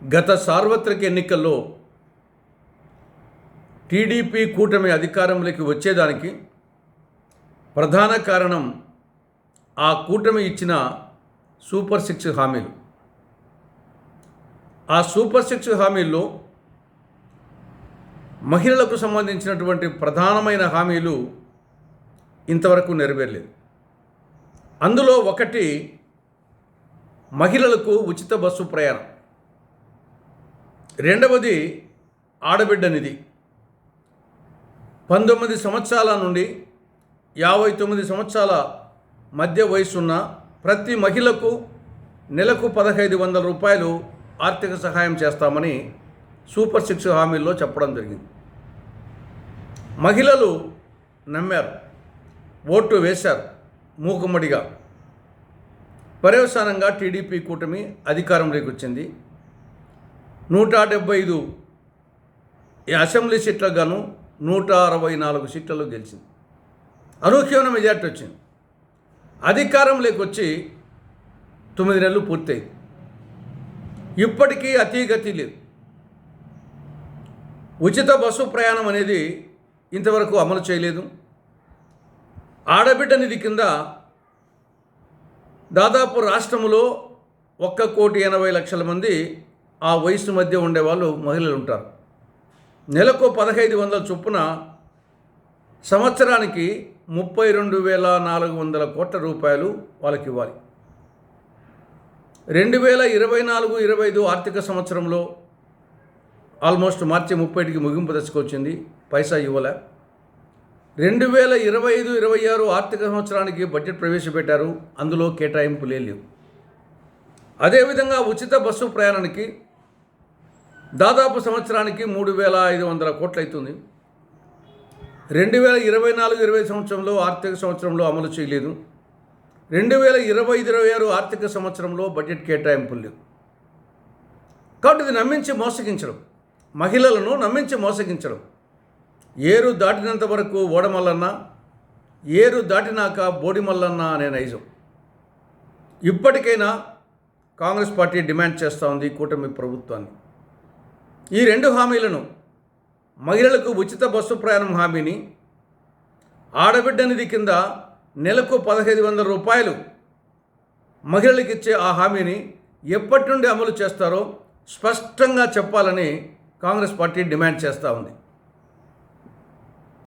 గత సార్వత్రిక ఎన్నికల్లో టీడీపీ కూటమి అధికారంలోకి వచ్చేదానికి ప్రధాన కారణం ఆ కూటమి ఇచ్చిన సూపర్ 6 హామీలు. ఆ సూపర్ 6 హామీల్లో మహిళలకు సంబంధించినటువంటి ప్రధానమైన హామీలు ఇంతవరకు నెరవేరలేదు. అందులో ఒకటి మహిళలకు ఉచిత బస్సు ప్రయాణం, రెండవది ఆడబిడ్డ నిధి. 19 సంవత్సరాల నుండి 59 సంవత్సరాల మధ్య వయసున్న ప్రతి మహిళకు నెలకు 1,500 రూపాయలు ఆర్థిక సహాయం చేస్తామని సూపర్ 6 హామీల్లో చెప్పడం జరిగింది. మహిళలు నమ్మారు, ఓటు వేశారు మూకుమ్మడిగా. పర్యవసానంగా టీడీపీ కూటమి అధికారంలోకి వచ్చింది. 175 అసెంబ్లీ సీట్లకు గాను 164 సీట్లలో గెలిచింది. అనూహ్యమైన మెజార్టీ వచ్చింది. అధికారంలోకి వచ్చి 9 నెలలు పూర్తయింది. ఇప్పటికీ అతీగతి లేదు. ఉచిత బస్సు ప్రయాణం అనేది ఇంతవరకు అమలు చేయలేదు. ఆడబిడ్డ నిధి కింద దాదాపు రాష్ట్రంలో 1,80,00,000 మంది ఆ వయసు మధ్య ఉండేవాళ్ళు మహిళలు ఉంటారు. నెలకు 1,500 చొప్పున సంవత్సరానికి 32,400 కోట్ల రూపాయలు వాళ్ళకి ఇవ్వాలి. 2024-25 ఆర్థిక సంవత్సరంలో ఆల్మోస్ట్ మార్చి 30కి ముగింపు దశకొచ్చింది, పైసా ఇవ్వలే. 2025-26 ఆర్థిక సంవత్సరానికి బడ్జెట్ ప్రవేశపెట్టారు, అందులో కేటాయింపు లేవు. అదేవిధంగా ఉచిత బస్సు ప్రయాణానికి దాదాపు సంవత్సరానికి 3,500 కోట్లు అవుతుంది. 2024-25 సంవత్సరంలో ఆర్థిక సంవత్సరంలో అమలు చేయలేదు. 2025-26 ఆర్థిక సంవత్సరంలో బడ్జెట్ కేటాయింపులు లేవు. కాబట్టి ఇది నమ్మించి మోసగించడం, మహిళలను నమ్మించి మోసగించడం. ఏరు దాటినంత వరకు ఓడమల్లన్న, ఏరు దాటినాక బోడిమల్లన్న అనే నైజం. ఇప్పటికైనా కాంగ్రెస్ పార్టీ డిమాండ్ చేస్తూ ఉంది కూటమి ప్రభుత్వాన్ని. ఈ 2 హామీలను, మహిళలకు ఉచిత బస్సు ప్రయాణం హామీని, ఆడబిడ్డ నిధి కింద నెలకు 1,500 రూపాయలు మహిళలకు ఇచ్చే ఆ హామీని ఎప్పటి నుండి అమలు చేస్తారో స్పష్టంగా చెప్పాలని కాంగ్రెస్ పార్టీ డిమాండ్ చేస్తూ ఉంది.